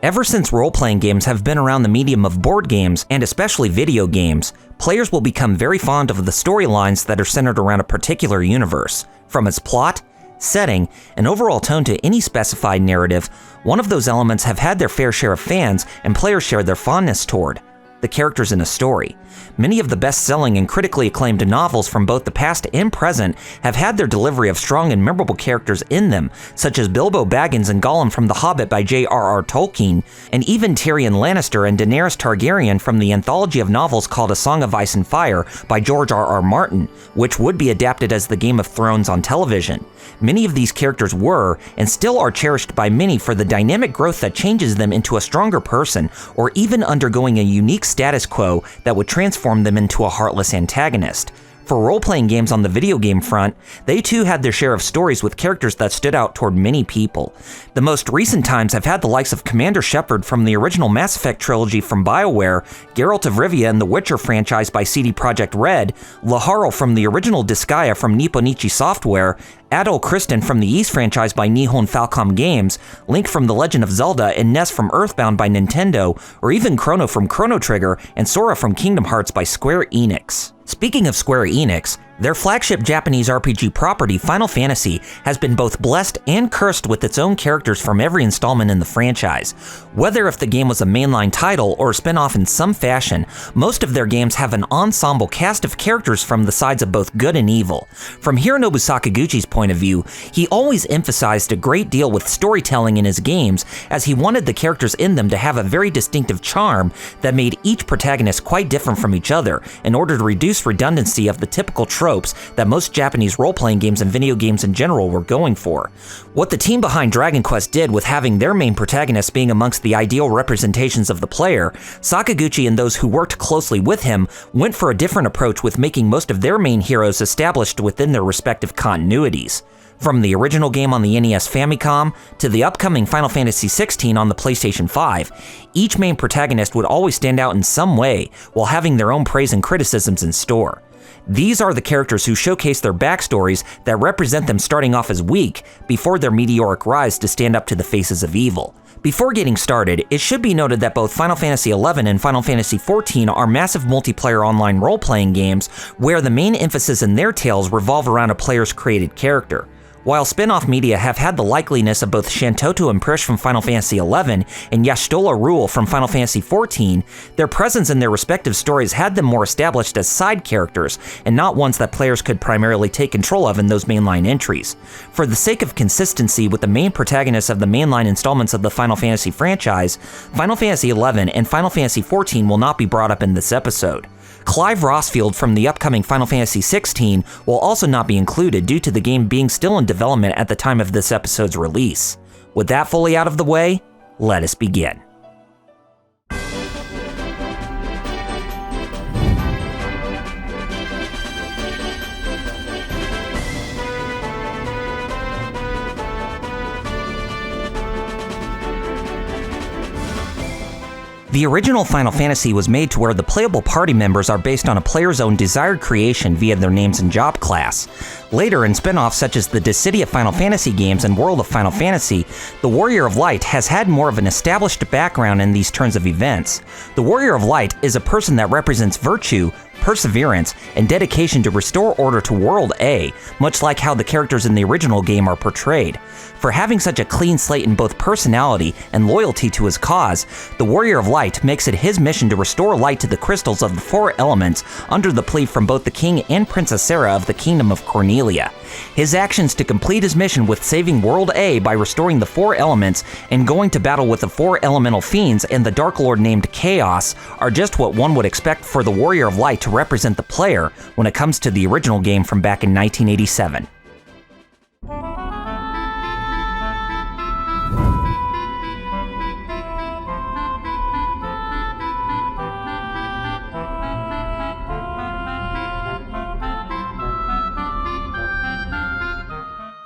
Ever since role-playing games have been around the medium of board games, and especially video games, players will become very fond of the storylines that are centered around a particular universe. From its plot, setting, and overall tone to any specified narrative, one of those elements have had their fair share of fans and players share their fondness toward: the characters in a story. Many of the best-selling and critically acclaimed novels from both the past and present have had their delivery of strong and memorable characters in them, such as Bilbo Baggins and Gollum from The Hobbit by J.R.R. Tolkien, and even Tyrion Lannister and Daenerys Targaryen from the anthology of novels called A Song of Ice and Fire by George R.R. Martin, which would be adapted as the Game of Thrones on television. Many of these characters were, and still are, cherished by many for the dynamic growth that changes them into a stronger person, or even undergoing a unique status quo that would transform them into a heartless antagonist. For role-playing games on the video game front, they too had their share of stories with characters that stood out toward many people. The most recent times have had the likes of Commander Shepard from the original Mass Effect trilogy from BioWare, Geralt of Rivia in the Witcher franchise by CD Projekt Red, Laharl from the original Disgaea from Nipponichi Software, Adol Kristen from the Ys franchise by Nihon Falcom Games, Link from The Legend of Zelda, and Ness from Earthbound by Nintendo, or even Chrono from Chrono Trigger and Sora from Kingdom Hearts by Square Enix. Speaking of Square Enix, their flagship Japanese RPG property, Final Fantasy, has been both blessed and cursed with its own characters from every installment in the franchise. Whether if the game was a mainline title or a spin-off in some fashion, most of their games have an ensemble cast of characters from the sides of both good and evil. From Hironobu Sakaguchi's point of view, he always emphasized a great deal with storytelling in his games, as he wanted the characters in them to have a very distinctive charm that made each protagonist quite different from each other, in order to reduce redundancy of the typical tropes that most Japanese role-playing games and video games in general were going for. What the team behind Dragon Quest did with having their main protagonists being amongst the ideal representations of the player, Sakaguchi and those who worked closely with him went for a different approach with making most of their main heroes established within their respective continuities. From the original game on the NES Famicom to the upcoming Final Fantasy XVI on the PlayStation 5, each main protagonist would always stand out in some way while having their own praise and criticisms in store. These are the characters who showcase their backstories that represent them starting off as weak before their meteoric rise to stand up to the faces of evil. Before getting started, it should be noted that both Final Fantasy XI and Final Fantasy XIV are massive multiplayer online role-playing games where the main emphasis in their tales revolve around a player's created character. While spin-off media have had the likeliness of both Shantoto and Prish from Final Fantasy XI and Y'shtola Rule from Final Fantasy XIV, their presence in their respective stories had them more established as side characters, and not ones that players could primarily take control of in those mainline entries. For the sake of consistency with the main protagonists of the mainline installments of the Final Fantasy franchise, Final Fantasy XI and Final Fantasy XIV will not be brought up in this episode. Clive Rossfield from the upcoming Final Fantasy XVI will also not be included due to the game being still in development at the time of this episode's release. With that fully out of the way, let us begin. The original Final Fantasy was made to where the playable party members are based on a player's own desired creation via their names and job class. Later, in spin-offs such as the Dissidia Final Fantasy games and World of Final Fantasy, the Warrior of Light has had more of an established background in these turns of events. The Warrior of Light is a person that represents virtue, perseverance, and dedication to restore order to World A, much like how the characters in the original game are portrayed. For having such a clean slate in both personality and loyalty to his cause, the Warrior of Light makes it his mission to restore light to the crystals of the four elements under the plea from both the King and Princess Sarah of the Kingdom of Cornelia. His actions to complete his mission with saving World A by restoring the four elements and going to battle with the four elemental fiends and the Dark Lord named Chaos are just what one would expect for the Warrior of Light to represent the player when it comes to the original game from back in 1987.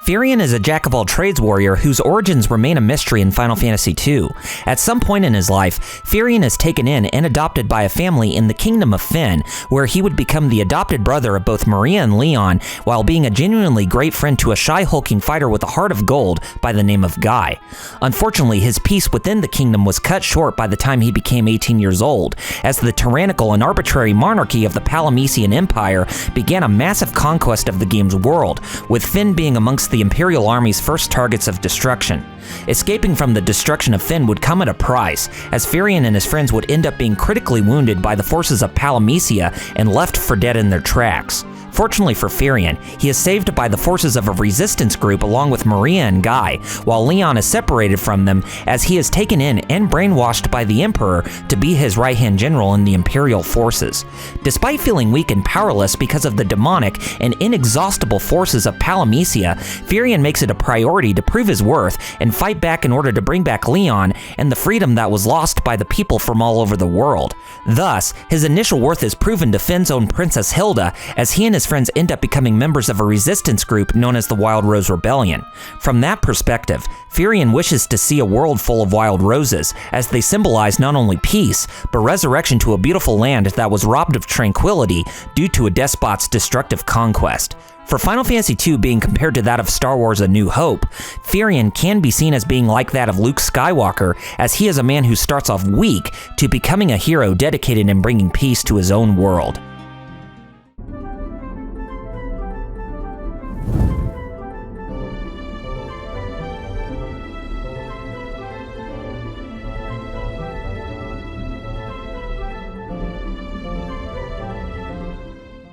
Firion is a jack-of-all-trades warrior whose origins remain a mystery in Final Fantasy II. At some point in his life, Firion is taken in and adopted by a family in the Kingdom of Fynn, where he would become the adopted brother of both Maria and Leon, while being a genuinely great friend to a shy, hulking fighter with a heart of gold by the name of Guy. Unfortunately, his peace within the kingdom was cut short by the time he became 18 years old, as the tyrannical and arbitrary monarchy of the Palamecian Empire began a massive conquest of the game's world, with Fynn being amongst the Imperial Army's first targets of destruction. Escaping from the destruction of Fynn would come at a price, as Firion and his friends would end up being critically wounded by the forces of Palamecia and left for dead in their tracks. Fortunately for Firion, he is saved by the forces of a resistance group along with Maria and Guy, while Leon is separated from them as he is taken in and brainwashed by the Emperor to be his right-hand general in the Imperial forces. Despite feeling weak and powerless because of the demonic and inexhaustible forces of Palamecia, Firion makes it a priority to prove his worth and fight back in order to bring back Leon and the freedom that was lost by the people from all over the world. Thus, his initial worth is proven to Finn's own Princess Hilda, as he and his friends end up becoming members of a resistance group known as the Wild Rose Rebellion. From that perspective, Firion wishes to see a world full of wild roses, as they symbolize not only peace, but resurrection to a beautiful land that was robbed of tranquility due to a despot's destructive conquest. For Final Fantasy II being compared to that of Star Wars A New Hope, Firion can be seen as being like that of Luke Skywalker, as he is a man who starts off weak to becoming a hero dedicated in bringing peace to his own world.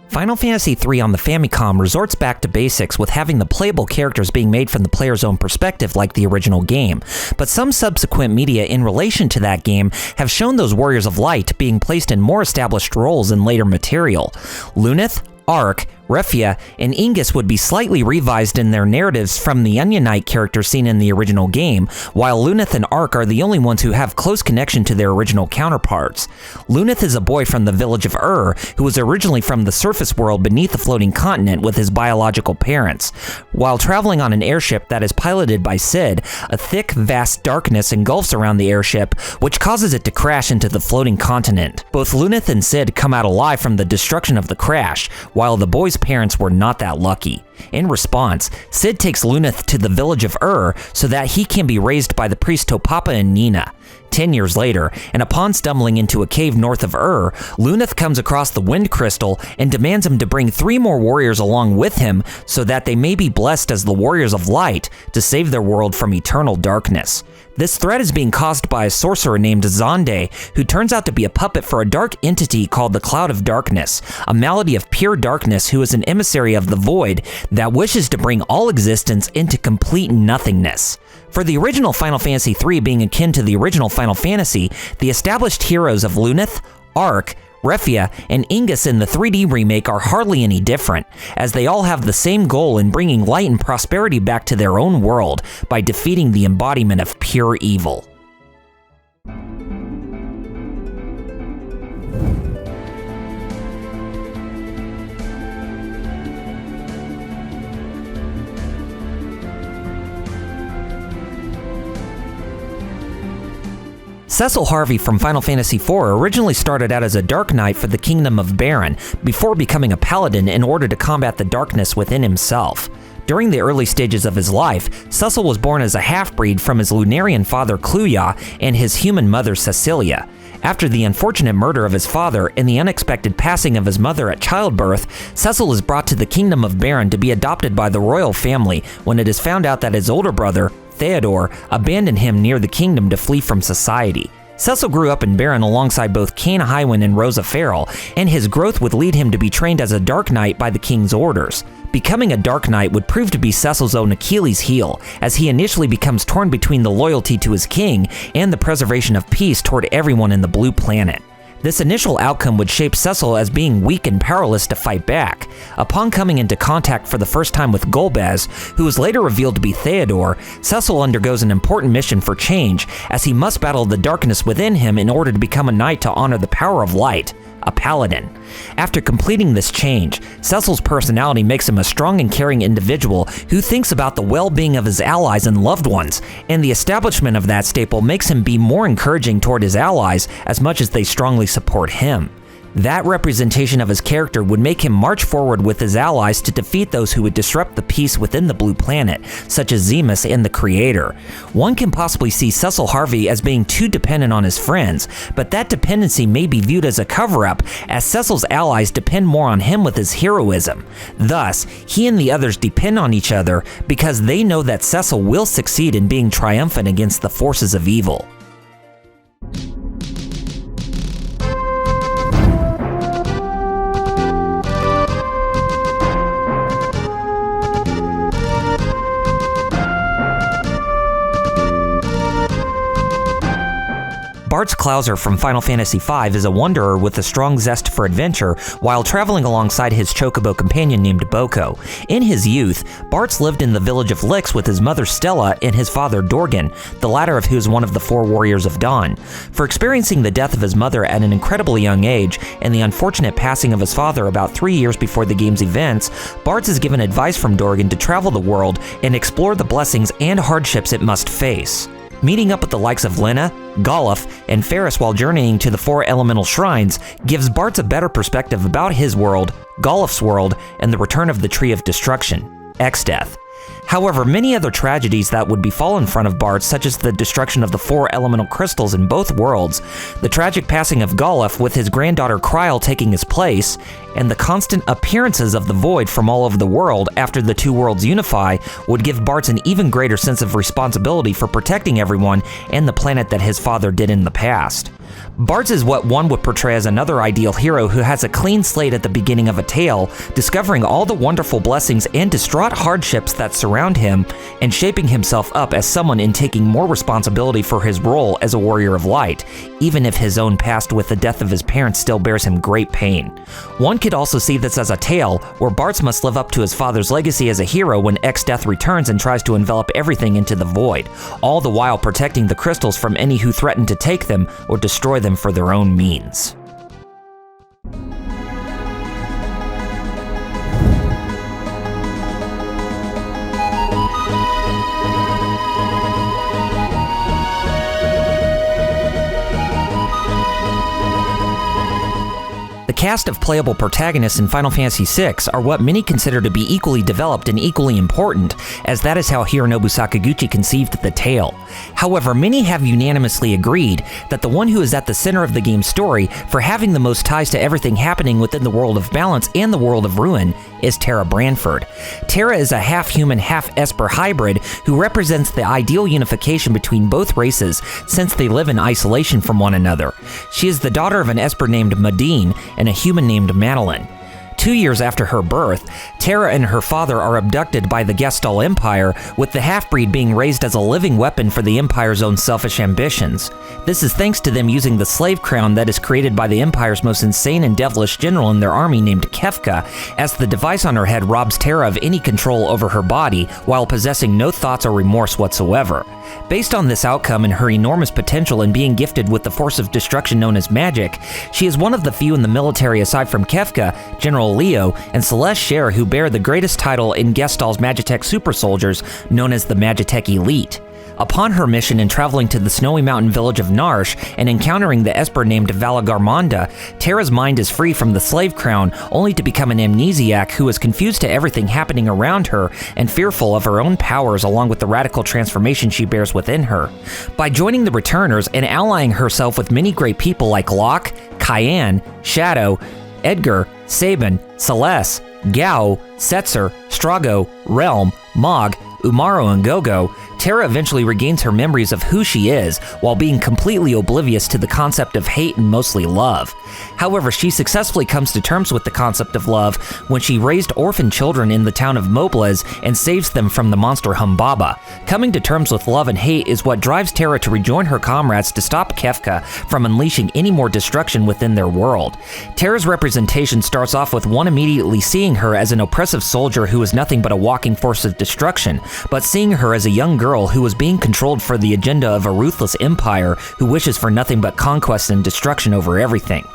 Final Fantasy III on the Famicom resorts back to basics with having the playable characters being made from the player's own perspective like the original game, but some subsequent media in relation to that game have shown those Warriors of Light being placed in more established roles in later material. Luneth, Ark, Refia, and Ingus would be slightly revised in their narratives from the Onion Knight character seen in the original game, while Luneth and Ark are the only ones who have close connection to their original counterparts. Luneth is a boy from the village of who was originally from the surface world beneath the floating continent with his biological parents. While traveling on an airship that is piloted by Cid, a thick, vast darkness engulfs around the airship, which causes it to crash into the floating continent. Both Luneth and Cid come out alive from the destruction of the crash, while the boy's parents were not that lucky. In response, Cid takes Luneth to the village of so that he can be raised by the priest Topapa and Nina. 10 years later, and upon stumbling into a cave north of Luneth comes across the Wind Crystal and demands him to bring 3 more warriors along with him so that they may be blessed as the Warriors of Light to save their world from eternal darkness. This threat is being caused by a sorcerer named Zonde, who turns out to be a puppet for a dark entity called the Cloud of Darkness, a malady of pure darkness who is an emissary of the Void that wishes to bring all existence into complete nothingness. For the original Final Fantasy III being akin to the original Final Fantasy, the established heroes of Luneth, Ark, Refia, and Ingus in the 3D remake are hardly any different, as they all have the same goal in bringing light and prosperity back to their own world by defeating the embodiment of pure evil. Cecil Harvey from Final Fantasy IV originally started out as a Dark Knight for the Kingdom of Baron, before becoming a paladin in order to combat the darkness within himself. During the early stages of his life, Cecil was born as a half-breed from his Lunarian father Cluya and his human mother Cecilia. After the unfortunate murder of his father and the unexpected passing of his mother at childbirth, Cecil is brought to the Kingdom of Baron to be adopted by the royal family when it is found out that his older brother, Theodore, abandoned him near the kingdom to flee from society. Cecil grew up in Baron alongside both Kane Highwind and Rosa Farrell, and his growth would lead him to be trained as a Dark Knight by the king's orders. Becoming a Dark Knight would prove to be Cecil's own Achilles' heel, as he initially becomes torn between the loyalty to his king and the preservation of peace toward everyone in the Blue Planet. This initial outcome would shape Cecil as being weak and powerless to fight back. Upon coming into contact for the first time with Golbez, who was later revealed to be Theodore, Cecil undergoes an important mission for change, as he must battle the darkness within him in order to become a knight to honor the power of light. a paladin. After completing this change, Cecil's personality makes him a strong and caring individual who thinks about the well-being of his allies and loved ones, and the establishment of that staple makes him be more encouraging toward his allies as much as they strongly support him. That representation of his character would make him march forward with his allies to defeat those who would disrupt the peace within the Blue Planet, such as Zemus and the Creator. One can possibly see Cecil Harvey as being too dependent on his friends, but that dependency may be viewed as a cover-up, as Cecil's allies depend more on him with his heroism. Thus, he and the others depend on each other because they know that Cecil will succeed in being triumphant against the forces of evil. Bartz Klauser from Final Fantasy V is a wanderer with a strong zest for adventure while traveling alongside his chocobo companion named Boko. In his youth, Bartz lived in the village of Lix with his mother Stella and his father Dorgan, the latter of who is one of the 4 Warriors of Dawn. For experiencing the death of his mother at an incredibly young age and the unfortunate passing of his father about 3 years before the game's events, Bartz is given advice from Dorgan to travel the world and explore the blessings and hardships it must face. Meeting up with the likes of Lena, Goluf, and Ferris while journeying to the 4 elemental shrines gives Bartz a better perspective about his world, Goluf's world, and the return of the Tree of Destruction, Exdeath. However, many other tragedies that would befall in front of Bartz, such as the destruction of the 4 elemental crystals in both worlds, the tragic passing of Goluf with his granddaughter Kryl taking his place, and the constant appearances of the Void from all over the world after the 2 worlds unify would give Bartz an even greater sense of responsibility for protecting everyone and the planet that his father did in the past. Bartz is what one would portray as another ideal hero who has a clean slate at the beginning of a tale, discovering all the wonderful blessings and distraught hardships that surround him, and shaping himself up as someone in taking more responsibility for his role as a warrior of light, even if his own past with the death of his parents still bears him great pain. One could also see this as a tale where Bartz must live up to his father's legacy as a hero when Exdeath returns and tries to envelop everything into the Void, all the while protecting the crystals from any who threaten to take them or destroy them for their own means. The cast of playable protagonists in Final Fantasy VI are what many consider to be equally developed and equally important, as that is how Hironobu Sakaguchi conceived the tale. However, many have unanimously agreed that the one who is at the center of the game's story for having the most ties to everything happening within the world of balance and the world of ruin is Terra Branford. Terra is a half-human, half-Esper hybrid who represents the ideal unification between both races since they live in isolation from one another. She is the daughter of an Esper named Madine and a human named Madeline. 2 years after her birth, Terra and her father are abducted by the Gestalt Empire, with the half-breed being raised as a living weapon for the Empire's own selfish ambitions. This is thanks to them using the slave crown that is created by the Empire's most insane and devilish general in their army named Kefka, as the device on her head robs Terra of any control over her body while possessing no thoughts or remorse whatsoever. Based on this outcome and her enormous potential in being gifted with the force of destruction known as magic, she is one of the few in the military aside from Kefka, General Leo, and Celeste Scher who bear the greatest title in Gestalt's Magitech super soldiers, known as the Magitech Elite. Upon her mission in traveling to the snowy mountain village of Narsh and encountering the Esper named Valagarmonda, Terra's mind is free from the slave crown, only to become an amnesiac who is confused to everything happening around her and fearful of her own powers along with the radical transformation she bears within her. By joining the Returners and allying herself with many great people like Locke, Cayenne, Shadow, Edgar, Sabin, Celeste, Gao, Setzer, Strago, Realm, Mog, Umaro, and Gogo, Terra eventually regains her memories of who she is, while being completely oblivious to the concept of hate and mostly love. However, she successfully comes to terms with the concept of love when she raised orphan children in the town of Moblez and saves them from the monster Humbaba. Coming to terms with love and hate is what drives Terra to rejoin her comrades to stop Kefka from unleashing any more destruction within their world. Terra's representation starts off with one immediately seeing her as an oppressive soldier who is nothing but a walking force of destruction, but seeing her as a young girl girl who was being controlled for the agenda of a ruthless empire who wishes for nothing but conquest and destruction over everything.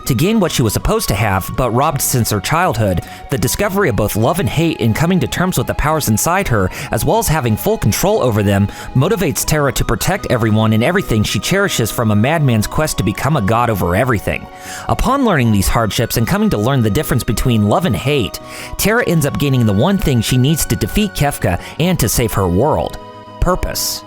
To gain what she was supposed to have, but robbed since her childhood, the discovery of both love and hate and coming to terms with the powers inside her, as well as having full control over them, motivates Terra to protect everyone and everything she cherishes from a madman's quest to become a god over everything. Upon learning these hardships and coming to learn the difference between love and hate, Terra ends up gaining the one thing she needs to defeat Kefka and to save her world: purpose.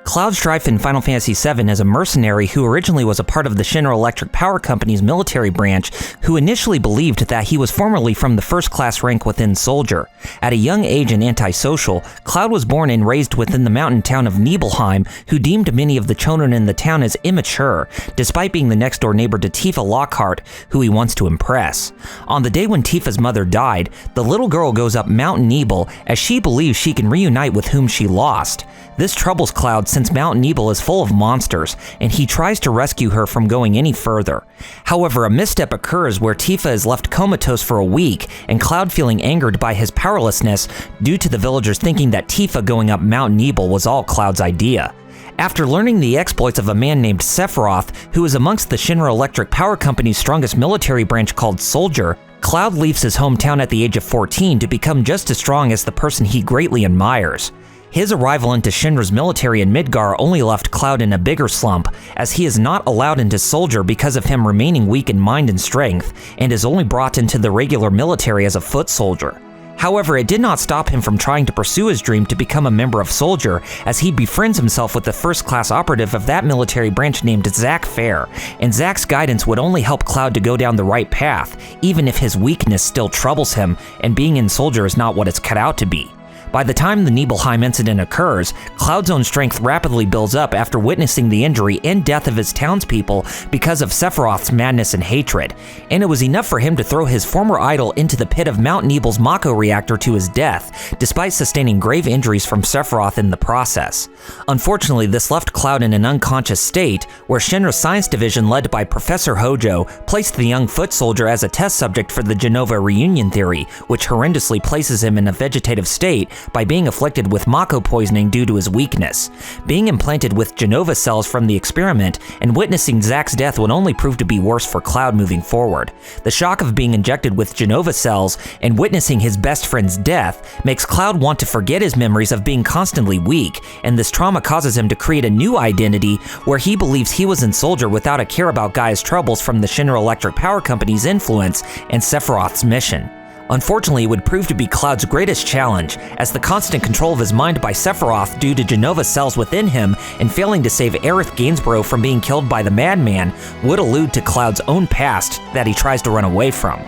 Cloud Strife in Final Fantasy VII is a mercenary who originally was a part of the Shinra Electric Power Company's military branch, who initially believed that he was formerly from the first-class rank within Soldier. At a young age and antisocial, Cloud was born and raised within the mountain town of Nibelheim, who deemed many of the children in the town as immature, despite being the next-door neighbor to Tifa Lockhart, who he wants to impress. On the day when Tifa's mother died, the little girl goes up Mount Nibel as she believes she can reunite with whom she lost. This troubles Cloud since Mount Nibel is full of monsters, and he tries to rescue her from going any further. However, a misstep occurs where Tifa is left comatose for a week, and Cloud feeling angered by his powerlessness due to the villagers thinking that Tifa going up Mount Nibel was all Cloud's idea. After learning the exploits of a man named Sephiroth, who is amongst the Shinra Electric Power Company's strongest military branch called Soldier, Cloud leaves his hometown at the age of 14 to become just as strong as the person he greatly admires. His arrival into Shinra's military in Midgar only left Cloud in a bigger slump, as he is not allowed into Soldier because of him remaining weak in mind and strength, and is only brought into the regular military as a foot soldier. However, it did not stop him from trying to pursue his dream to become a member of Soldier, as he befriends himself with the first-class operative of that military branch named Zack Fair, and Zack's guidance would only help Cloud to go down the right path, even if his weakness still troubles him, and being in Soldier is not what it's cut out to be. By the time the Nibelheim incident occurs, Cloud's own strength rapidly builds up after witnessing the injury and death of his townspeople because of Sephiroth's madness and hatred, and it was enough for him to throw his former idol into the pit of Mount Nibel's Mako reactor to his death, despite sustaining grave injuries from Sephiroth in the process. Unfortunately, this left Cloud in an unconscious state, where Shinra's science division led by Professor Hojo placed the young foot soldier as a test subject for the Genova reunion theory, which horrendously places him in a vegetative state by being afflicted with Mako poisoning due to his weakness. Being implanted with Genova cells from the experiment and witnessing Zack's death would only prove to be worse for Cloud moving forward. The shock of being injected with Genova cells and witnessing his best friend's death makes Cloud want to forget his memories of being constantly weak, and this trauma causes him to create a new identity where he believes he was in Soldier without a care about Gaia's troubles from the Shinra Electric Power Company's influence and Sephiroth's mission. Unfortunately, it would prove to be Cloud's greatest challenge, as the constant control of his mind by Sephiroth due to Genova cells within him and failing to save Aerith Gainsborough from being killed by the madman would allude to Cloud's own past that he tries to run away from.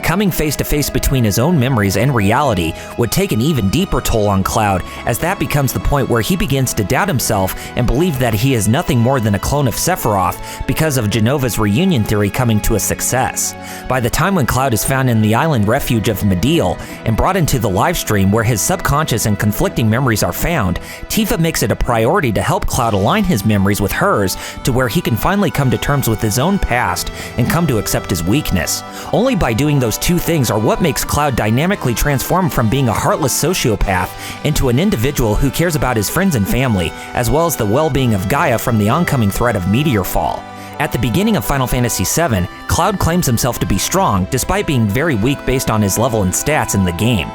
Coming face to face between his own memories and reality would take an even deeper toll on Cloud, as that becomes the point where he begins to doubt himself and believe that he is nothing more than a clone of Sephiroth because of Genova's reunion theory coming to a success. By the time when Cloud is found in the island refuge of Mideel and brought into the livestream where his subconscious and conflicting memories are found, Tifa makes it a priority to help Cloud align his memories with hers to where he can finally come to terms with his own past and come to accept his weakness. Only by doing those two things are what makes Cloud dynamically transform from being a heartless sociopath into an individual who cares about his friends and family, as well as the well-being of Gaia from the oncoming threat of meteor fall. At the beginning of Final Fantasy VII, Cloud claims himself to be strong, despite being very weak based on his level and stats in the game.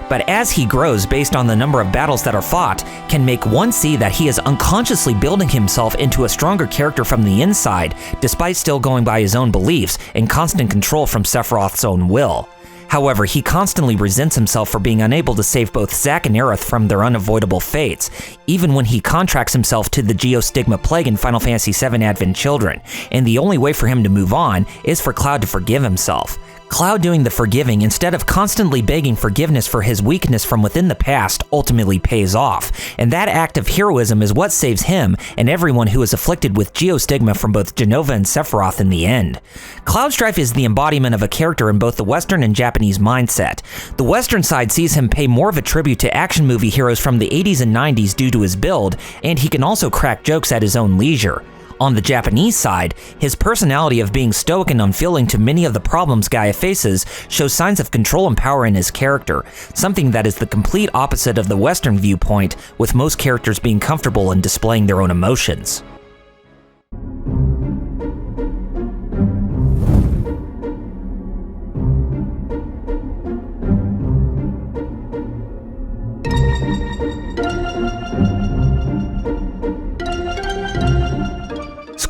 But as he grows based on the number of battles that are fought, can make one see that he is unconsciously building himself into a stronger character from the inside, despite still going by his own beliefs and constant control from Sephiroth's own will. However, he constantly resents himself for being unable to save both Zack and Aerith from their unavoidable fates, even when he contracts himself to the Geostigma Plague in Final Fantasy VII Advent Children, and the only way for him to move on is for Cloud to forgive himself. Cloud doing the forgiving instead of constantly begging forgiveness for his weakness from within the past ultimately pays off, and that act of heroism is what saves him and everyone who is afflicted with geostigma from both Jenova and Sephiroth in the end. Cloud Strife is the embodiment of a character in both the Western and Japanese mindset. The Western side sees him pay more of a tribute to action movie heroes from the 80s and 90s due to his build, and he can also crack jokes at his own leisure. On the Japanese side, his personality of being stoic and unfeeling to many of the problems Gaia faces shows signs of control and power in his character, something that is the complete opposite of the Western viewpoint, with most characters being comfortable in displaying their own emotions.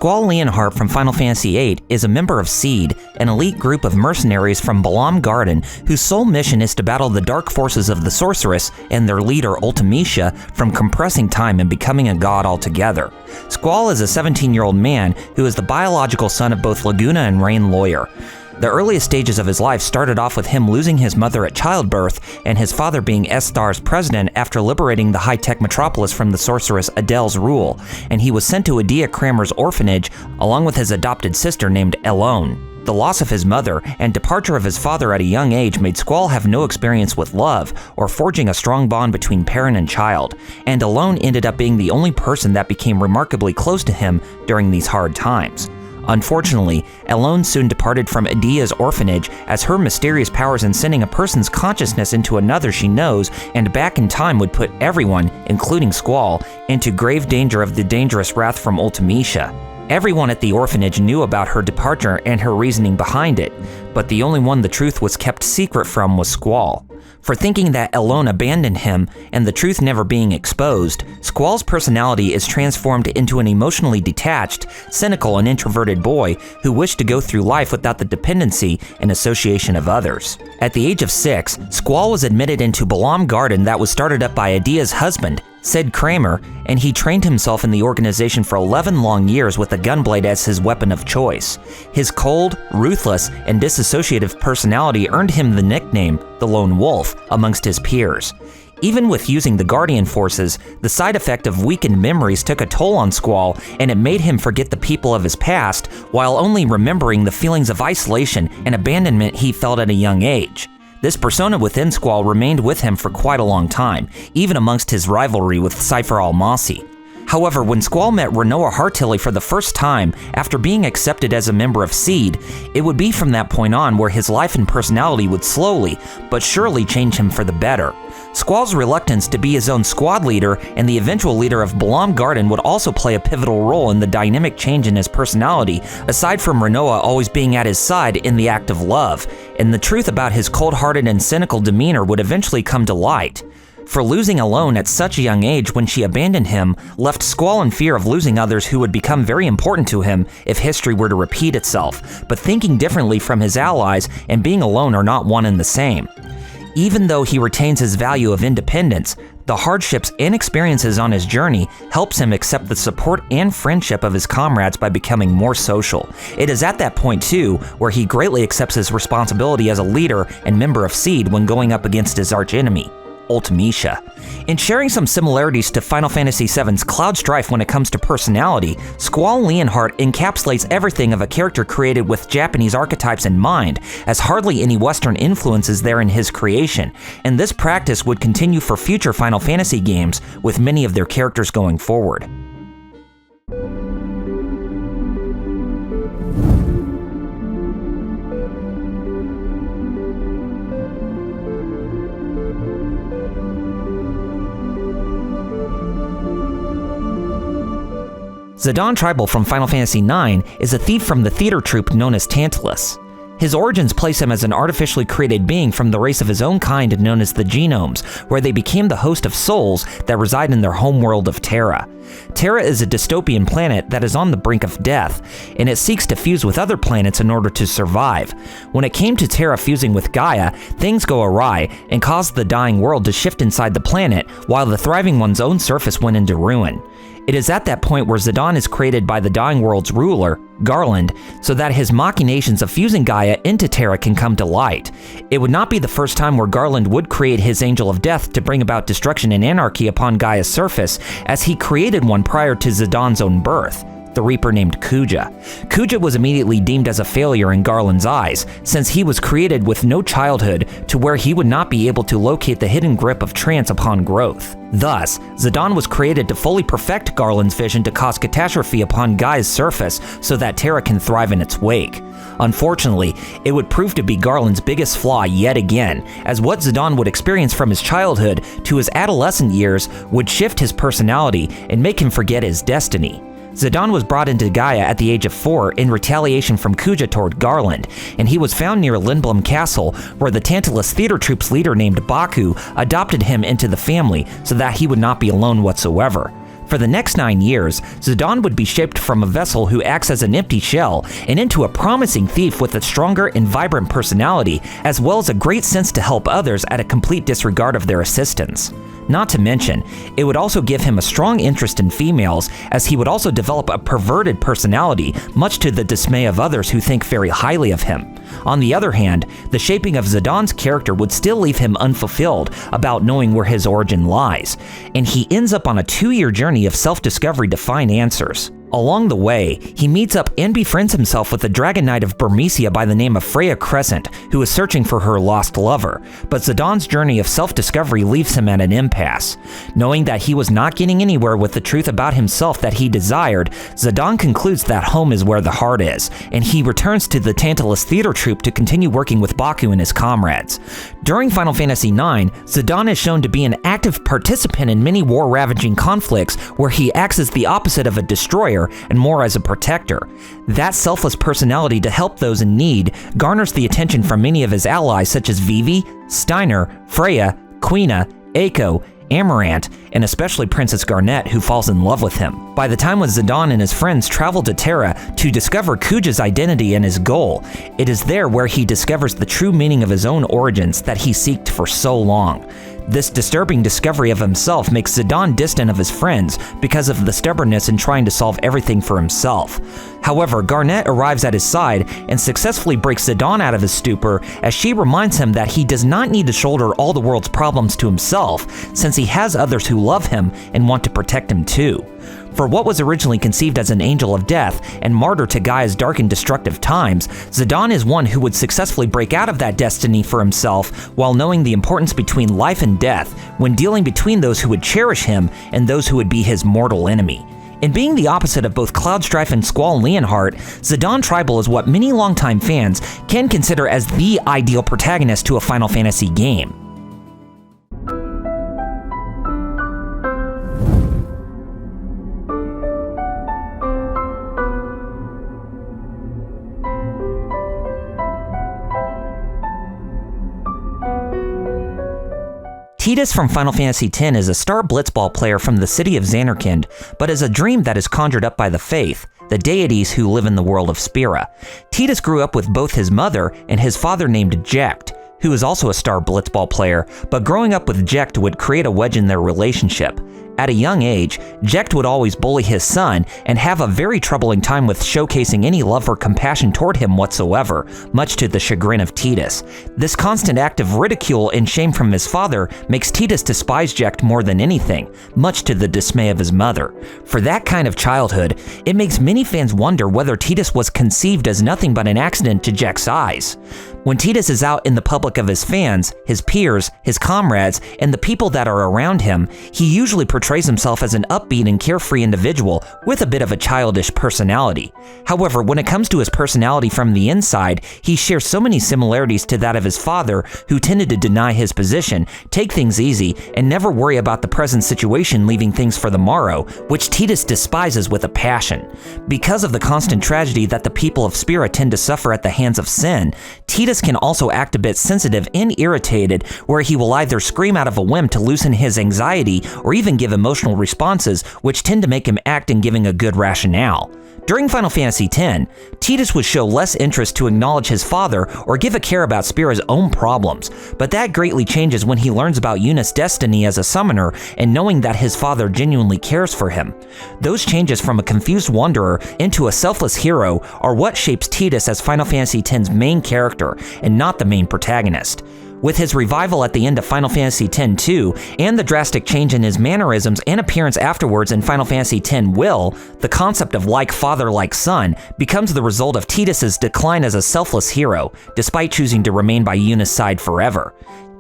Squall Leonhardt from Final Fantasy VIII is a member of SEED, an elite group of mercenaries from Balamb Garden whose sole mission is to battle the dark forces of the sorceress and their leader Ultimecia from compressing time and becoming a god altogether. Squall is a 17-year-old man who is the biological son of both Laguna and Rain Lawyer. The earliest stages of his life started off with him losing his mother at childbirth and his father being Estar's president after liberating the high-tech metropolis from the sorceress Adele's rule, and he was sent to Adia Kramer's orphanage along with his adopted sister named Elone. The loss of his mother and departure of his father at a young age made Squall have no experience with love or forging a strong bond between parent and child, and Elone ended up being the only person that became remarkably close to him during these hard times. Unfortunately, Elone soon departed from Adia's orphanage as her mysterious powers in sending a person's consciousness into another she knows and back in time would put everyone, including Squall, into grave danger of the dangerous wrath from Ultimecia. Everyone at the orphanage knew about her departure and her reasoning behind it, but the only one the truth was kept secret from was Squall. For thinking that Elone abandoned him and the truth never being exposed, Squall's personality is transformed into an emotionally detached, cynical, and introverted boy who wished to go through life without the dependency and association of others. At the age of 6, Squall was admitted into Balamb Garden that was started up by Adia's husband, Sid Kramer, and he trained himself in the organization for 11 long years with a gunblade as his weapon of choice. His cold, ruthless, and disassociative personality earned him the nickname the Lone Wolf amongst his peers. Even with using the Guardian forces, the side effect of weakened memories took a toll on Squall, and it made him forget the people of his past while only remembering the feelings of isolation and abandonment he felt at a young age. This persona within Squall remained with him for quite a long time, even amongst his rivalry with Cypher Almasi. However, when Squall met Renoa Hartilly for the first time after being accepted as a member of SEED, it would be from that point on where his life and personality would slowly but surely change him for the better. Squall's reluctance to be his own squad leader and the eventual leader of Balamb Garden would also play a pivotal role in the dynamic change in his personality, aside from Renoa always being at his side in the act of love, and the truth about his cold-hearted and cynical demeanor would eventually come to light. For losing Elone at such a young age when she abandoned him left Squall in fear of losing others who would become very important to him if history were to repeat itself, but thinking differently from his allies and being alone are not one and the same. Even though he retains his value of independence, the hardships and experiences on his journey helps him accept the support and friendship of his comrades by becoming more social. It is at that point, too, where he greatly accepts his responsibility as a leader and member of SEED when going up against his archenemy, Ultimecia. In sharing some similarities to Final Fantasy VII's Cloud Strife when it comes to personality, Squall Leonhardt encapsulates everything of a character created with Japanese archetypes in mind, as hardly any Western influence is there in his creation, and this practice would continue for future Final Fantasy games with many of their characters going forward. Zidane Tribal from Final Fantasy IX is a thief from the theater troupe known as Tantalus. His origins place him as an artificially created being from the race of his own kind known as the Genomes, where they became the host of souls that reside in their homeworld of Terra. Terra is a dystopian planet that is on the brink of death, and it seeks to fuse with other planets in order to survive. When it came to Terra fusing with Gaia, things go awry and cause the dying world to shift inside the planet, while the thriving one's own surface went into ruin. It is at that point where Zidane is created by the dying world's ruler, Garland, so that his machinations of fusing Gaia into Terra can come to light. It would not be the first time where Garland would create his Angel of Death to bring about destruction and anarchy upon Gaia's surface, as he created one prior to Zidane's own birth, the Reaper named Kuja. Kuja was immediately deemed as a failure in Garland's eyes, since he was created with no childhood to where he would not be able to locate the hidden grip of trance upon growth. Thus, Zidane was created to fully perfect Garland's vision to cause catastrophe upon Gaia's surface so that Terra can thrive in its wake. Unfortunately, it would prove to be Garland's biggest flaw yet again, as what Zidane would experience from his childhood to his adolescent years would shift his personality and make him forget his destiny. Zidane was brought into Gaia at the age of 4 in retaliation from Kuja toward Garland, and he was found near Lindblom Castle, where the Tantalus Theater Troupe's leader named Baku adopted him into the family so that he would not be alone whatsoever. For the next 9 years, Zidane would be shaped from a vessel who acts as an empty shell and into a promising thief with a stronger and vibrant personality, as well as a great sense to help others at a complete disregard of their assistance. Not to mention, it would also give him a strong interest in females, as he would also develop a perverted personality, much to the dismay of others who think very highly of him. On the other hand, the shaping of Zidane's character would still leave him unfulfilled about knowing where his origin lies, and he ends up on a 2-year journey of self-discovery to find answers. Along the way, he meets up and befriends himself with a dragon knight of Burmecia by the name of Freya Crescent, who is searching for her lost lover, but Zidane's journey of self-discovery leaves him at an impasse. Knowing that he was not getting anywhere with the truth about himself that he desired, Zidane concludes that home is where the heart is, and he returns to the Tantalus Theater Troupe to continue working with Baku and his comrades. During Final Fantasy IX, Zidane is shown to be an active participant in many war-ravaging conflicts where he acts as the opposite of a destroyer and more as a protector. That selfless personality to help those in need garners the attention from many of his allies such as Vivi, Steiner, Freya, Quina, Eiko, Amarant, and especially Princess Garnet, who falls in love with him. By the time when Zidane and his friends travel to Terra to discover Kuja's identity and his goal, it is there where he discovers the true meaning of his own origins that he sought for so long. This disturbing discovery of himself makes Zidane distant of his friends because of the stubbornness in trying to solve everything for himself. However, Garnet arrives at his side and successfully breaks Zidane out of his stupor, as she reminds him that he does not need to shoulder all the world's problems to himself, since he has others who love him and want to protect him too. For what was originally conceived as an angel of death and martyr to Gaia's dark and destructive times, Zidane is one who would successfully break out of that destiny for himself while knowing the importance between life and death when dealing between those who would cherish him and those who would be his mortal enemy. In being the opposite of both Cloudstrife and Squall Leonhardt, Zidane Tribal is what many longtime fans can consider as the ideal protagonist to a Final Fantasy game. Tidus from Final Fantasy X is a star blitzball player from the city of Zanarkand, but is a dream that is conjured up by the Faith, the deities who live in the world of Spira. Tidus grew up with both his mother and his father named Jecht, who is also a star blitzball player, but growing up with Jecht would create a wedge in their relationship. At a young age, Jecht would always bully his son and have a very troubling time with showcasing any love or compassion toward him whatsoever, much to the chagrin of Tidus. This constant act of ridicule and shame from his father makes Tidus despise Jecht more than anything, much to the dismay of his mother. For that kind of childhood, it makes many fans wonder whether Tidus was conceived as nothing but an accident to Jecht's eyes. When Tidus is out in the public of his fans, his peers, his comrades, and the people that are around him, he usually portrays himself as an upbeat and carefree individual with a bit of a childish personality. However, when it comes to his personality from the inside, he shares so many similarities to that of his father, who tended to deny his position, take things easy, and never worry about the present situation, leaving things for the morrow, which Tidus despises with a passion. Because of the constant tragedy that the people of Spira tend to suffer at the hands of sin, Tidus can also act a bit sensitive and irritated, where he will either scream out of a whim to loosen his anxiety or even give emotional responses which tend to make him act in giving a good rationale. During Final Fantasy X, Tidus would show less interest to acknowledge his father or give a care about Spira's own problems, but that greatly changes when he learns about Yuna's destiny as a summoner and knowing that his father genuinely cares for him. Those changes from a confused wanderer into a selfless hero are what shapes Tidus as Final Fantasy X's main character and not the main protagonist. With his revival at the end of Final Fantasy X-2 and the drastic change in his mannerisms and appearance afterwards in Final Fantasy X Will, the concept of like father, like son becomes the result of Tidus's decline as a selfless hero, despite choosing to remain by Yuna's side forever.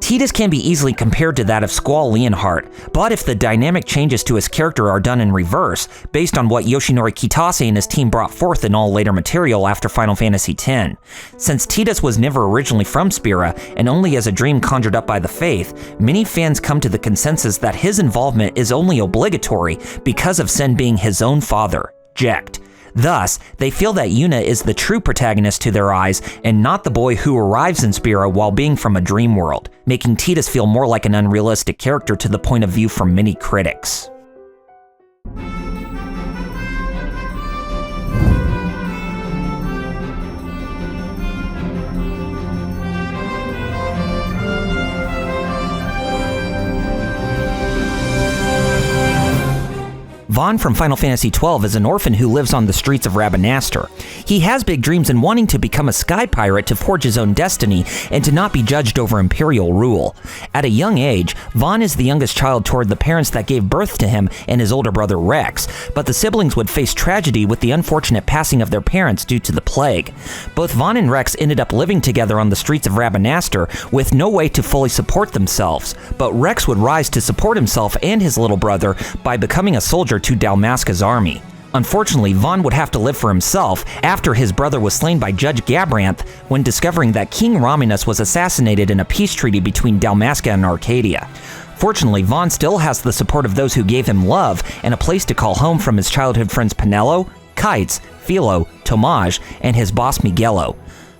Tidus can be easily compared to that of Squall Leonhardt, but if the dynamic changes to his character are done in reverse, based on what Yoshinori Kitase and his team brought forth in all later material after Final Fantasy X. Since Tidus was never originally from Spira, and only as a dream conjured up by the Faith, many fans come to the consensus that his involvement is only obligatory because of Sen being his own father, Jecht. Thus, they feel that Yuna is the true protagonist to their eyes and not the boy who arrives in Spira while being from a dream world, making Tidus feel more like an unrealistic character to the point of view from many critics. Vaan from Final Fantasy XII is an orphan who lives on the streets of Rabanastre. He has big dreams in wanting to become a sky pirate to forge his own destiny and to not be judged over Imperial rule. At a young age, Vaan is the youngest child toward the parents that gave birth to him and his older brother Rex, but the siblings would face tragedy with the unfortunate passing of their parents due to the plague. Both Vaan and Rex ended up living together on the streets of Rabanastre with no way to fully support themselves, but Rex would rise to support himself and his little brother by becoming a soldier to Dalmasca's army. Unfortunately, Vaan would have to live for himself after his brother was slain by Judge Gabranth when discovering that King Rominus was assassinated in a peace treaty between Dalmasca and Arcadia. Fortunately, Vaan still has the support of those who gave him love and a place to call home from his childhood friends Penelo, Kites, Philo, Tomaj, and his boss Miguelo.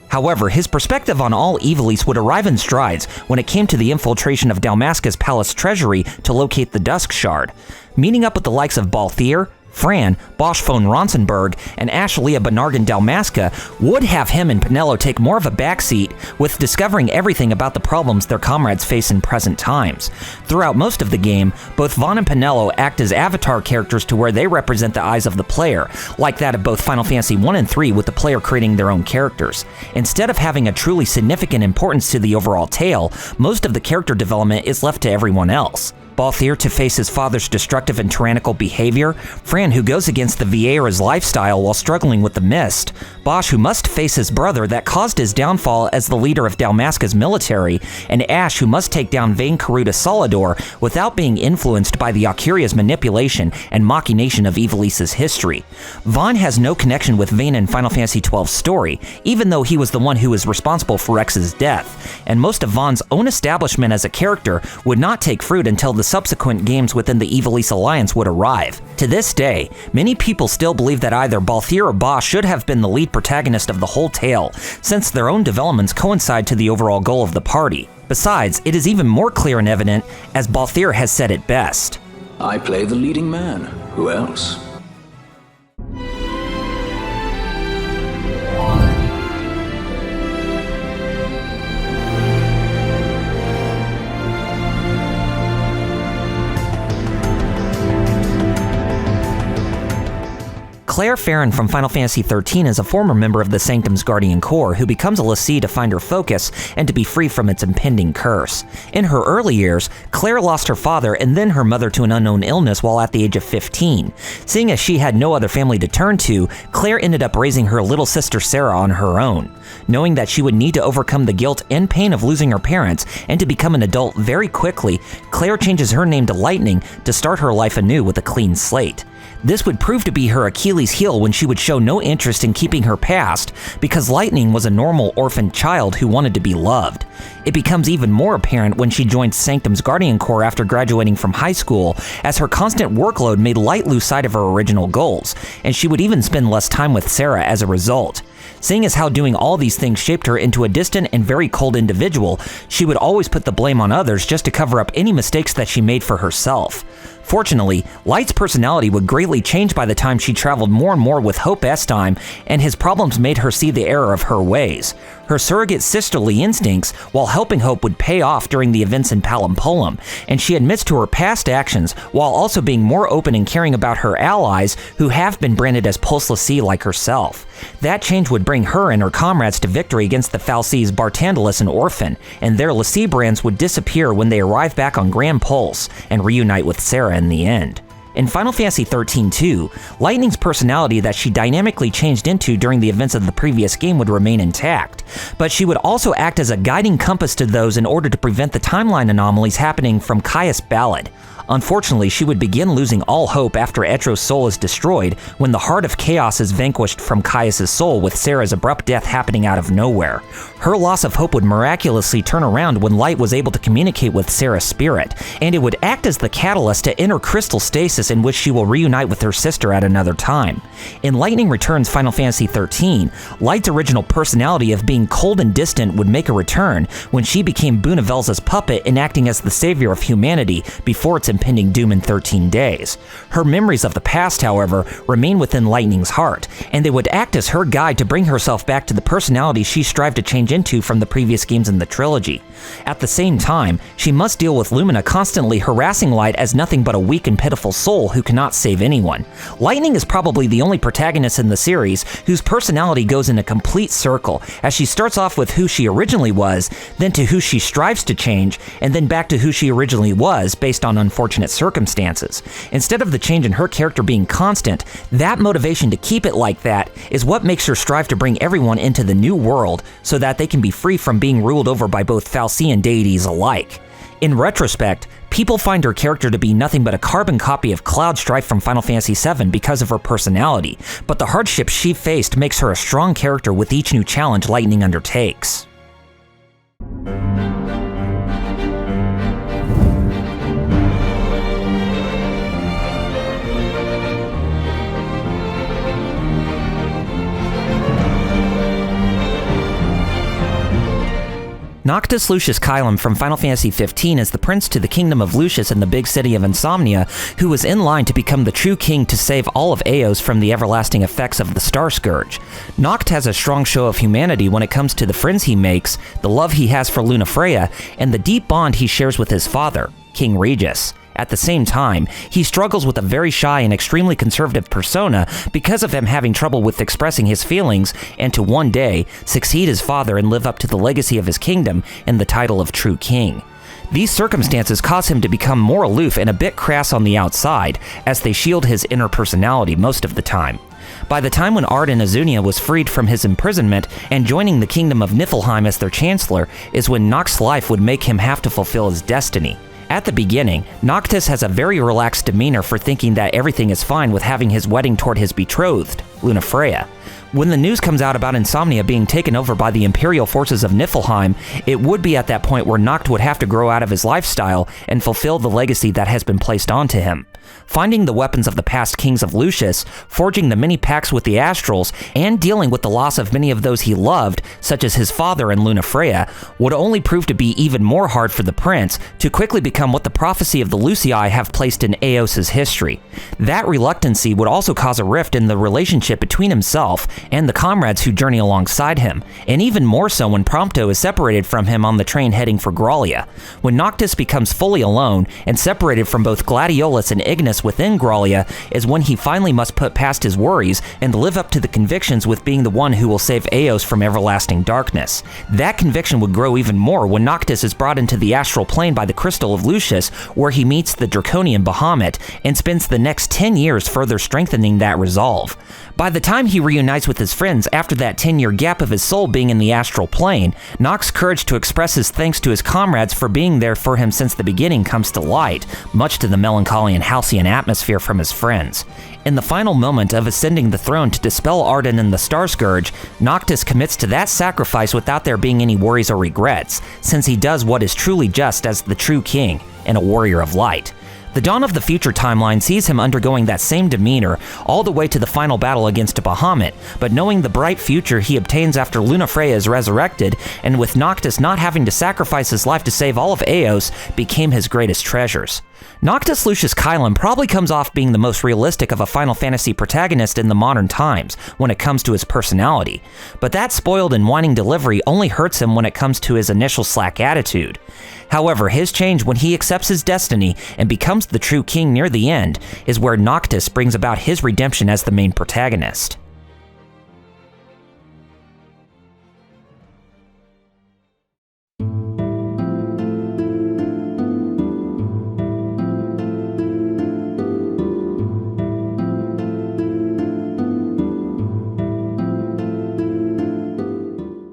However, his perspective on all Ivalice would arrive in strides when it came to the infiltration of Dalmasca's palace treasury to locate the Dusk Shard. Meeting up with the likes of Balthier, Fran, Bosch von Ronsenberg, and Ashlea Benargan Dalmasca would have him and Penelo take more of a backseat with discovering everything about the problems their comrades face in present times. Throughout most of the game, both Vaan and Penelo act as avatar characters to where they represent the eyes of the player, like that of both Final Fantasy I and III with the player creating their own characters. Instead of having a truly significant importance to the overall tale, most of the character development is left to everyone else. Balthier to face his father's destructive and tyrannical behavior, Fran who goes against the Vieira's lifestyle while struggling with the Mist, Bosch who must face his brother that caused his downfall as the leader of Dalmasca's military, and Ash who must take down Vayne Karuta Solidor without being influenced by the Akuria's manipulation and machination of Ivalice's history. Vaan has no connection with Vayne in Final Fantasy XII's story, even though he was the one who was responsible for Rex's death, and most of Vaan's own establishment as a character would not take fruit until the subsequent games within the Ivalice Alliance would arrive. To this day, many people still believe that either Balthier or Bosch should have been the lead protagonist of the whole tale, since their own developments coincide to the overall goal of the party. Besides, it is even more clear and evident, as Balthier has said it best. I play the leading man. Who else? Claire Farron from Final Fantasy XIII is a former member of the Sanctum's Guardian Corps who becomes a lessee to find her focus and to be free from its impending curse. In her early years, Claire lost her father and then her mother to an unknown illness while at the age of 15. Seeing as she had no other family to turn to, Claire ended up raising her little sister Sarah on her own. Knowing that she would need to overcome the guilt and pain of losing her parents and to become an adult very quickly, Claire changes her name to Lightning to start her life anew with a clean slate. This would prove to be her Achilles heel when she would show no interest in keeping her past, because Lightning was a normal orphan child who wanted to be loved. It becomes even more apparent when she joined Sanctum's Guardian Corps after graduating from high school, as her constant workload made Light lose sight of her original goals, and she would even spend less time with Sarah as a result. Seeing as how doing all these things shaped her into a distant and very cold individual, she would always put the blame on others just to cover up any mistakes that she made for herself. Fortunately, Light's personality would greatly change by the time she traveled more and more with Hope Estime, and his problems made her see the error of her ways. Her surrogate sisterly instincts, while helping Hope, would pay off during the events in Palimpolum, and she admits to her past actions while also being more open and caring about her allies who have been branded as Pulseless Sea like herself. That change would bring her and her comrades to victory against the Fal'Cies Bartandalus and Orphan, and their l'Cie brands would disappear when they arrive back on Grand Pulse and reunite with Sarah in the end. In Final Fantasy XIII too, Lightning's personality that she dynamically changed into during the events of the previous game would remain intact, but she would also act as a guiding compass to those in order to prevent the timeline anomalies happening from Caius Ballad. Unfortunately, she would begin losing all hope after Etro's soul is destroyed when the Heart of Chaos is vanquished from Caius' soul, with Sarah's abrupt death happening out of nowhere. Her loss of hope would miraculously turn around when Light was able to communicate with Sarah's spirit, and it would act as the catalyst to enter crystal stasis, in which she will reunite with her sister at another time. In Lightning Returns Final Fantasy XIII, Light's original personality of being cold and distant would make a return when she became Bunavelza's puppet, enacting as the savior of humanity before its impending doom in 13 days. Her memories of the past, however, remain within Lightning's heart, and they would act as her guide to bring herself back to the personality she strived to change into from the previous games in the trilogy. At the same time, she must deal with Lumina constantly harassing Light as nothing but a weak and pitiful soul who cannot save anyone. Lightning is probably the only protagonist in the series whose personality goes in a complete circle, as she starts off with who she originally was, then to who she strives to change, and then back to who she originally was based on unfortunate circumstances. Instead of the change in her character being constant, that motivation to keep it like that is what makes her strive to bring everyone into the new world so that they can be free from being ruled over by both Fal'Cian deities alike. In retrospect, people find her character to be nothing but a carbon copy of Cloud Strife from Final Fantasy VII because of her personality, but the hardships she faced makes her a strong character with each new challenge Lightning undertakes. Noctis Lucius Kylum from Final Fantasy XV is the prince to the kingdom of Lucius in the big city of Insomnia, who was in line to become the true king to save all of Eos from the everlasting effects of the Star Scourge. Noct has a strong show of humanity when it comes to the friends he makes, the love he has for Lunafreya, and the deep bond he shares with his father, King Regis. At the same time, he struggles with a very shy and extremely conservative persona because of him having trouble with expressing his feelings and to one day succeed his father and live up to the legacy of his kingdom and the title of true king. These circumstances cause him to become more aloof and a bit crass on the outside, as they shield his inner personality most of the time. By the time when Arden Azunia was freed from his imprisonment and joining the kingdom of Niflheim as their chancellor is when Noct's life would make him have to fulfill his destiny. At the beginning, Noctis has a very relaxed demeanor for thinking that everything is fine with having his wedding toward his betrothed, Lunafreya. When the news comes out about Insomnia being taken over by the Imperial forces of Niflheim, it would be at that point where Noct would have to grow out of his lifestyle and fulfill the legacy that has been placed onto him. Finding the weapons of the past kings of Lucius, forging the many pacts with the Astrals, and dealing with the loss of many of those he loved, such as his father and Lunafreya, would only prove to be even more hard for the prince to quickly become what the prophecy of the Lucii have placed in Eos' history. That reluctancy would also cause a rift in the relationship between himself and the comrades who journey alongside him, and even more so when Prompto is separated from him on the train heading for Grallia. When Noctis becomes fully alone and separated from both Gladiolus and Ignis within Grallia is when he finally must put past his worries and live up to the convictions with being the one who will save Eos from everlasting darkness. That conviction would grow even more when Noctis is brought into the astral plane by the Crystal of Lucius, where he meets the Draconian Bahamut and spends the next 10 years further strengthening that resolve. By the time he reunites with his friends after that 10-year gap of his soul being in the astral plane, Noct's courage to express his thanks to his comrades for being there for him since the beginning comes to light, much to the melancholy and halcyon atmosphere from his friends. In the final moment of ascending the throne to dispel Arden and the Star Scourge, Noctis commits to that sacrifice without there being any worries or regrets, since he does what is truly just as the true king and a warrior of light. The Dawn of the Future timeline sees him undergoing that same demeanor all the way to the final battle against Bahamut, but knowing the bright future he obtains after Lunafreya is resurrected, and with Noctis not having to sacrifice his life to save all of Eos, became his greatest treasures. Noctis Lucius Kylan probably comes off being the most realistic of a Final Fantasy protagonist in the modern times when it comes to his personality, but that spoiled and whining delivery only hurts him when it comes to his initial slack attitude. However, his change when he accepts his destiny and becomes the true king near the end is where Noctis brings about his redemption as the main protagonist.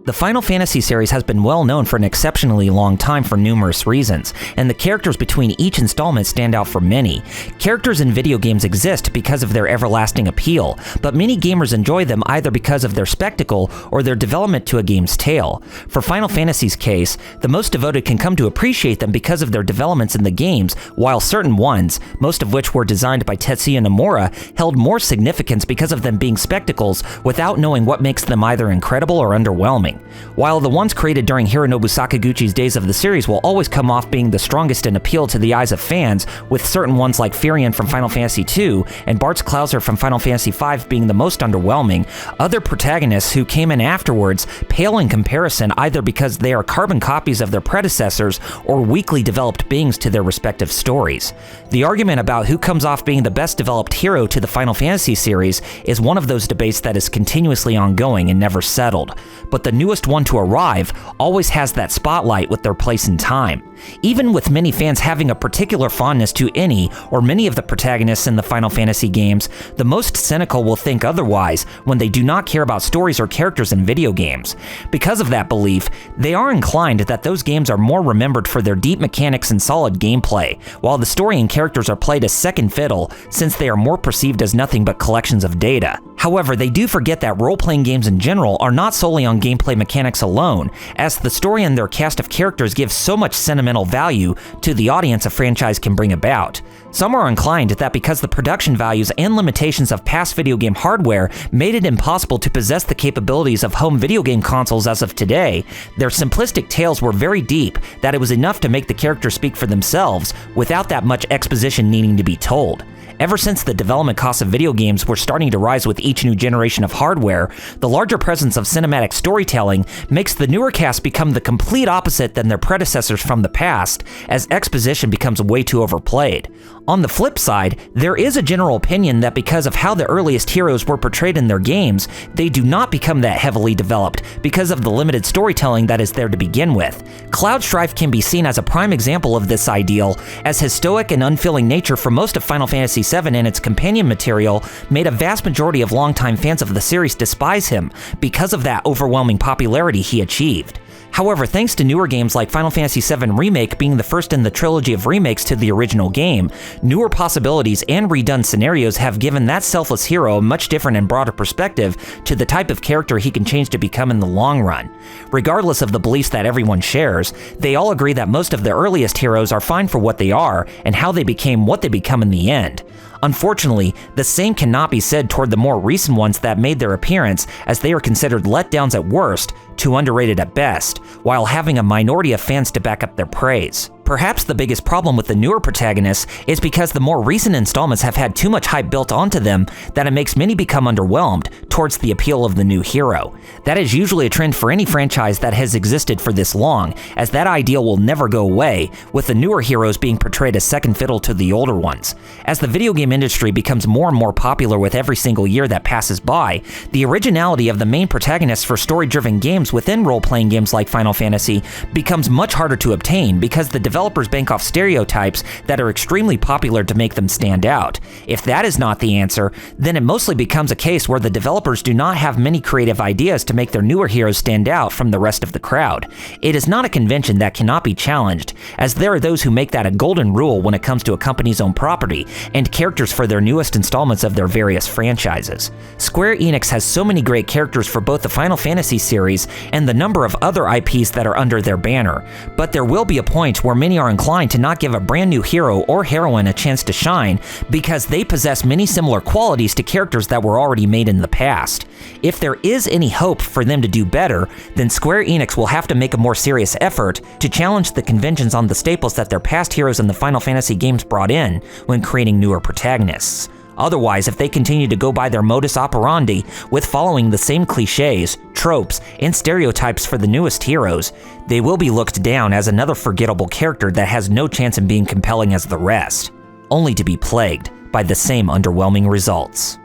The Final Fantasy series has been well known for an exceptionally long time for numerous reasons, and the characters between each installment stand out for many. Characters in video games exist because of their everlasting appeal, but many gamers enjoy them either because of their spectacle or their development to a game's tale. For Final Fantasy's case, the most devoted can come to appreciate them because of their developments in the games, while certain ones, most of which were designed by Tetsuya Nomura, held more significance because of them being spectacles without knowing what makes them either incredible or underwhelming. While the ones created during Hironobu Sakaguchi's days of the series will always come off being the strongest in appeal to the eyes of fans, with certain ones like Firion from Final Fantasy II and Bartz Klauser from Final Fantasy V being the most underwhelming, other protagonists who came in afterwards pale in comparison either because they are carbon copies of their predecessors or weakly developed beings to their respective stories. The argument about who comes off being the best developed hero to the Final Fantasy series is one of those debates that is continuously ongoing and never settled, but the newest one to arrive always has that spotlight with their place in time. Even with many fans having a particular fondness to any or many of the protagonists in the Final Fantasy games, the most cynical will think otherwise when they do not care about stories or characters in video games. Because of that belief, they are inclined that those games are more remembered for their deep mechanics and solid gameplay, while the story and characters are played as second fiddle since they are more perceived as nothing but collections of data. However, they do forget that role-playing games in general are not solely on gameplay mechanics alone, as the story and their cast of characters give so much sentimental value to the audience a franchise can bring about. Some are inclined that because the production values and limitations of past video game hardware made it impossible to possess the capabilities of home video game consoles as of today, their simplistic tales were very deep that it was enough to make the characters speak for themselves without that much exposition needing to be told. Ever since the development costs of video games were starting to rise with each new generation of hardware, the larger presence of cinematic storytelling makes the newer cast become the complete opposite than their predecessors from the past, as exposition becomes way too overplayed. On the flip side, there is a general opinion that because of how the earliest heroes were portrayed in their games, they do not become that heavily developed because of the limited storytelling that is there to begin with. Cloud Strife can be seen as a prime example of this ideal, as his stoic and unfeeling nature for most of Final Fantasy VII and its companion material made a vast majority of longtime fans of the series despise him because of that overwhelming popularity he achieved. However, thanks to newer games like Final Fantasy VII Remake being the first in the trilogy of remakes to the original game, newer possibilities and redone scenarios have given that selfless hero a much different and broader perspective to the type of character he can change to become in the long run. Regardless of the beliefs that everyone shares, they all agree that most of the earliest heroes are fine for what they are and how they became what they become in the end. Unfortunately, the same cannot be said toward the more recent ones that made their appearance, as they are considered letdowns at worst, too underrated at best, while having a minority of fans to back up their praise. Perhaps the biggest problem with the newer protagonists is because the more recent installments have had too much hype built onto them that it makes many become underwhelmed towards the appeal of the new hero. That is usually a trend for any franchise that has existed for this long, as that ideal will never go away, with the newer heroes being portrayed as second fiddle to the older ones. As the video game industry becomes more and more popular with every single year that passes by, the originality of the main protagonists for story-driven games within role-playing games like Final Fantasy becomes much harder to obtain because the developers bank off stereotypes that are extremely popular to make them stand out. If that is not the answer, then it mostly becomes a case where the developers do not have many creative ideas to make their newer heroes stand out from the rest of the crowd. It is not a convention that cannot be challenged, as there are those who make that a golden rule when it comes to a company's own property and characters for their newest installments of their various franchises. Square Enix has so many great characters for both the Final Fantasy series and the number of other IPs that are under their banner, but there will be a point where many are inclined to not give a brand new hero or heroine a chance to shine because they possess many similar qualities to characters that were already made in the past. If there is any hope for them to do better, then Square Enix will have to make a more serious effort to challenge the conventions on the staples that their past heroes in the Final Fantasy games brought in when creating newer protagonists. Otherwise, if they continue to go by their modus operandi with following the same cliches, tropes, and stereotypes for the newest heroes, they will be looked down as another forgettable character that has no chance in being compelling as the rest, only to be plagued by the same underwhelming results.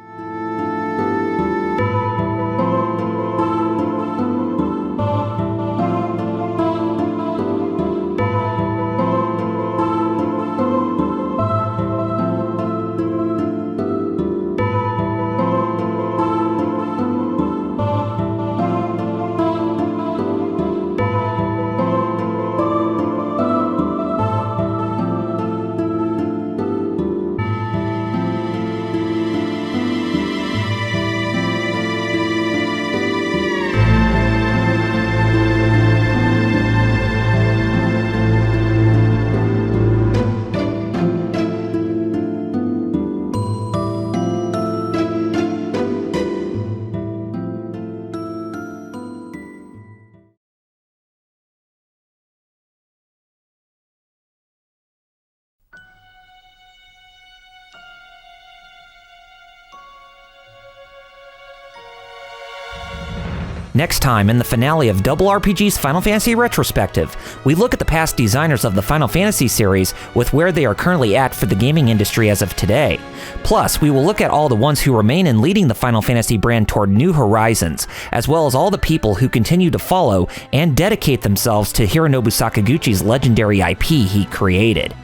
Next time, in the finale of RRPG's Final Fantasy Retrospective, we look at the past designers of the Final Fantasy series with where they are currently at for the gaming industry as of today. Plus, we will look at all the ones who remain in leading the Final Fantasy brand toward new horizons, as well as all the people who continue to follow and dedicate themselves to Hironobu Sakaguchi's legendary IP he created.